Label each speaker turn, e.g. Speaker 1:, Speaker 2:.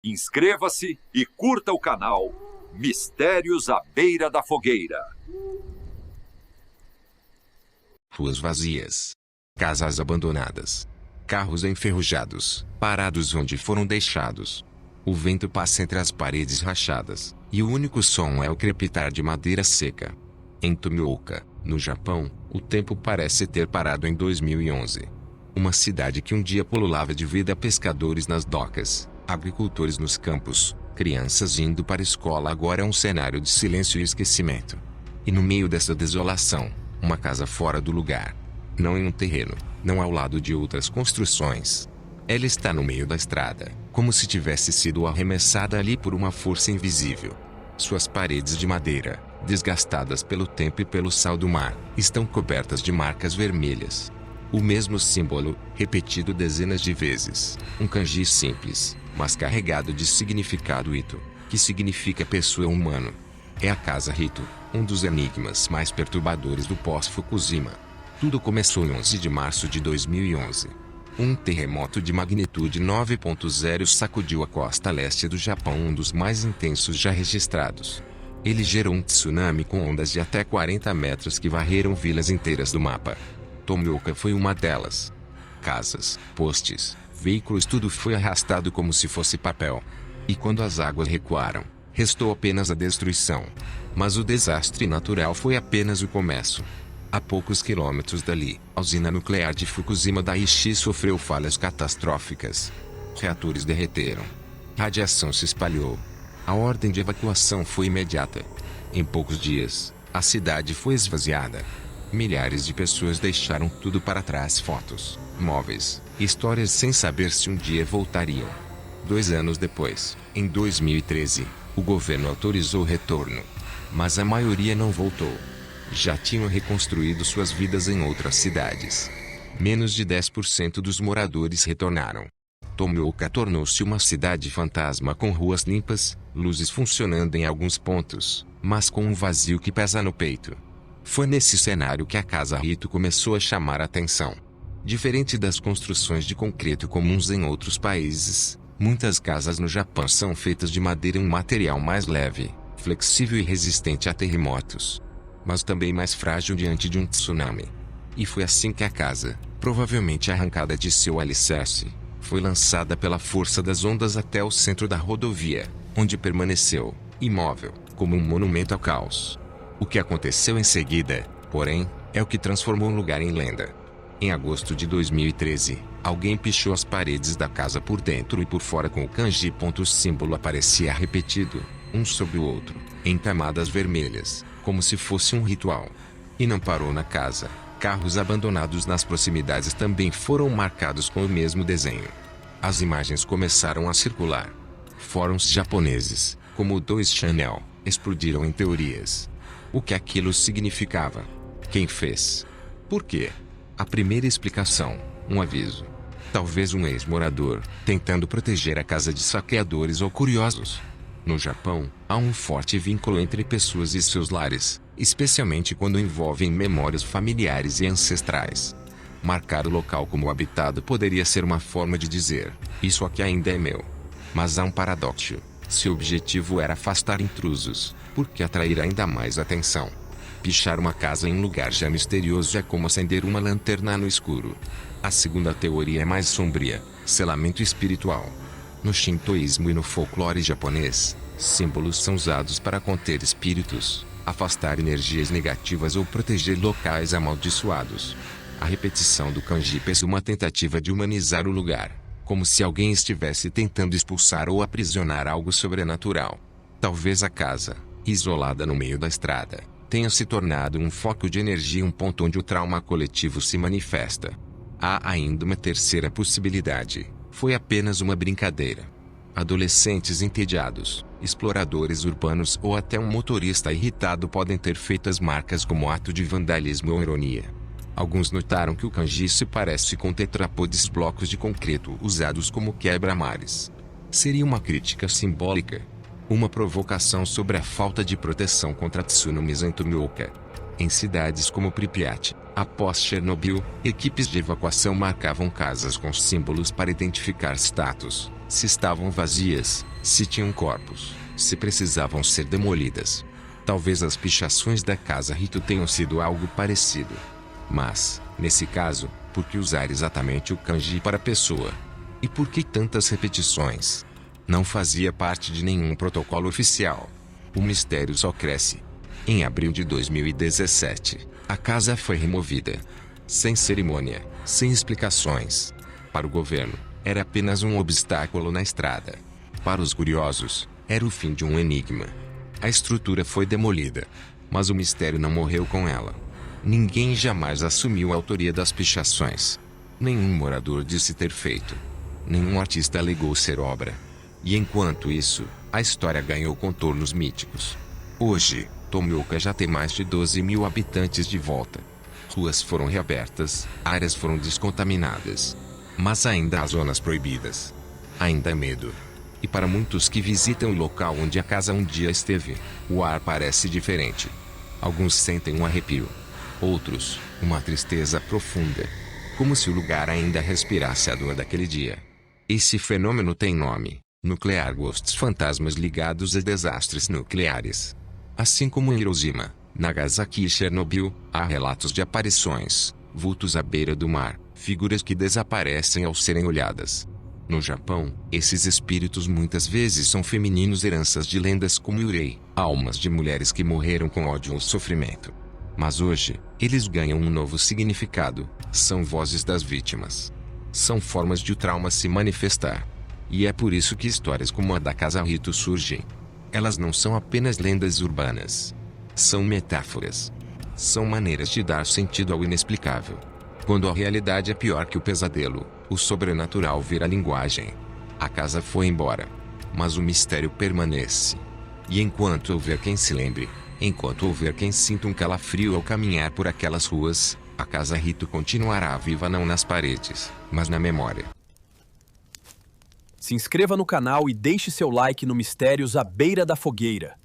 Speaker 1: Inscreva-se e curta o canal Mistérios à Beira da Fogueira.
Speaker 2: Ruas vazias. Casas abandonadas. Carros enferrujados, parados onde foram deixados. O vento passa entre as paredes rachadas, e o único som é o crepitar de madeira seca. Em Tomioka, no Japão, o tempo parece ter parado em 2011. Uma cidade que um dia pululava de vida, pescadores nas docas, agricultores nos campos, crianças indo para a escola, agora é um cenário de silêncio e esquecimento. E no meio dessa desolação, uma casa fora do lugar. Não em um terreno, não ao lado de outras construções. Ela está no meio da estrada, como se tivesse sido arremessada ali por uma força invisível. Suas paredes de madeira, desgastadas pelo tempo e pelo sal do mar, estão cobertas de marcas vermelhas. O mesmo símbolo, repetido dezenas de vezes. Um kanji simples, mas carregado de significado Ito, que significa pessoa humano. É a Casa Rito, um dos enigmas mais perturbadores do pós-Fukushima. Tudo começou em 11 de março de 2011. Um terremoto de magnitude 9.0 sacudiu a costa leste do Japão, um dos mais intensos já registrados. Ele gerou um tsunami com ondas de até 40 metros que varreram vilas inteiras do mapa. Tomioka foi uma delas. Casas, postes, veículos, tudo foi arrastado como se fosse papel. E quando as águas recuaram, restou apenas a destruição. Mas o desastre natural foi apenas o começo. A poucos quilômetros dali, a usina nuclear de Fukushima Daiichi sofreu falhas catastróficas. Reatores derreteram. Radiação se espalhou. A ordem de evacuação foi imediata. Em poucos dias, a cidade foi esvaziada. Milhares de pessoas deixaram tudo para trás: fotos, móveis, histórias, sem saber se um dia voltariam. 2 anos depois, em 2013, o governo autorizou o retorno. Mas a maioria não voltou. Já tinham reconstruído suas vidas em outras cidades. Menos de 10% dos moradores retornaram. Tomioka tornou-se uma cidade fantasma, com ruas limpas, luzes funcionando em alguns pontos, mas com um vazio que pesa no peito. Foi nesse cenário que a Casa Rito começou a chamar a atenção. Diferente das construções de concreto comuns em outros países, muitas casas no Japão são feitas de madeira, um material mais leve, flexível e resistente a terremotos, mas também mais frágil diante de um tsunami. E foi assim que a casa, provavelmente arrancada de seu alicerce, foi lançada pela força das ondas até o centro da rodovia, onde permaneceu, imóvel, como um monumento ao caos. O que aconteceu em seguida, porém, é o que transformou o lugar em lenda. Em agosto de 2013, alguém pichou as paredes da casa por dentro e por fora com o kanji. O símbolo aparecia repetido, um sobre o outro, em camadas vermelhas, como se fosse um ritual. E não parou na casa. Carros abandonados nas proximidades também foram marcados com o mesmo desenho. As imagens começaram a circular. Fóruns japoneses, como o 2 Channel, explodiram em teorias. O que aquilo significava? Quem fez? Por quê? A primeira explicação, um aviso. Talvez um ex-morador, tentando proteger a casa de saqueadores ou curiosos. No Japão, há um forte vínculo entre pessoas e seus lares, especialmente quando envolvem memórias familiares e ancestrais. Marcar o local como habitado poderia ser uma forma de dizer: isso aqui ainda é meu. Mas há um paradoxo. Se o objetivo era afastar intrusos, por que atrair ainda mais atenção? Pichar uma casa em um lugar já misterioso é como acender uma lanterna no escuro. A segunda teoria é mais sombria: selamento espiritual. No shintoísmo e no folclore japonês, símbolos são usados para conter espíritos, afastar energias negativas ou proteger locais amaldiçoados. A repetição do kanji é uma tentativa de humanizar o lugar, como se alguém estivesse tentando expulsar ou aprisionar algo sobrenatural. Talvez a casa, isolada no meio da estrada, tenha se tornado um foco de energia, um ponto onde o trauma coletivo se manifesta. Há ainda uma terceira possibilidade: foi apenas uma brincadeira. Adolescentes entediados, exploradores urbanos ou até um motorista irritado podem ter feito as marcas como ato de vandalismo ou ironia. Alguns notaram que o kanji se parece com tetrapodes, blocos de concreto usados como quebra-mares. Seria uma crítica simbólica? Uma provocação sobre a falta de proteção contra tsunamis em Tomioka? Em cidades como Pripyat, após Chernobyl, equipes de evacuação marcavam casas com símbolos para identificar status. Se estavam vazias, se tinham corpos, se precisavam ser demolidas. Talvez as pichações da Casa Rito tenham sido algo parecido. Mas, nesse caso, por que usar exatamente o kanji para pessoa? E por que tantas repetições? Não fazia parte de nenhum protocolo oficial. O mistério só cresce. Em abril de 2017, a casa foi removida. Sem cerimônia, sem explicações. Para o governo, era apenas um obstáculo na estrada. Para os curiosos, era o fim de um enigma. A estrutura foi demolida, mas o mistério não morreu com ela. Ninguém jamais assumiu a autoria das pichações. Nenhum morador disse ter feito. Nenhum artista alegou ser obra. E enquanto isso, a história ganhou contornos míticos. Hoje, Tomioka já tem mais de 12 mil habitantes de volta. Ruas foram reabertas, áreas foram descontaminadas. Mas ainda há zonas proibidas. Ainda há medo. E para muitos que visitam o local onde a casa um dia esteve, o ar parece diferente. Alguns sentem um arrepio. Outros, uma tristeza profunda. Como se o lugar ainda respirasse a dor daquele dia. Esse fenômeno tem nome: Nuclear Ghosts, fantasmas ligados a desastres nucleares. Assim como em Hiroshima, Nagasaki e Chernobyl, há relatos de aparições, vultos à beira do mar, figuras que desaparecem ao serem olhadas. No Japão, esses espíritos muitas vezes são femininos, heranças de lendas como Yurei, almas de mulheres que morreram com ódio ou sofrimento. Mas hoje, eles ganham um novo significado: são vozes das vítimas. São formas de o trauma se manifestar. E é por isso que histórias como a da Casa Rito surgem. Elas não são apenas lendas urbanas. São metáforas. São maneiras de dar sentido ao inexplicável. Quando a realidade é pior que o pesadelo, o sobrenatural vira linguagem. A casa foi embora, mas o mistério permanece. E enquanto houver quem se lembre, enquanto houver quem sinta um calafrio ao caminhar por aquelas ruas, a Casa Rito continuará viva não nas paredes, mas na memória.
Speaker 3: Se inscreva no canal e deixe seu like no Mistérios à Beira da Fogueira.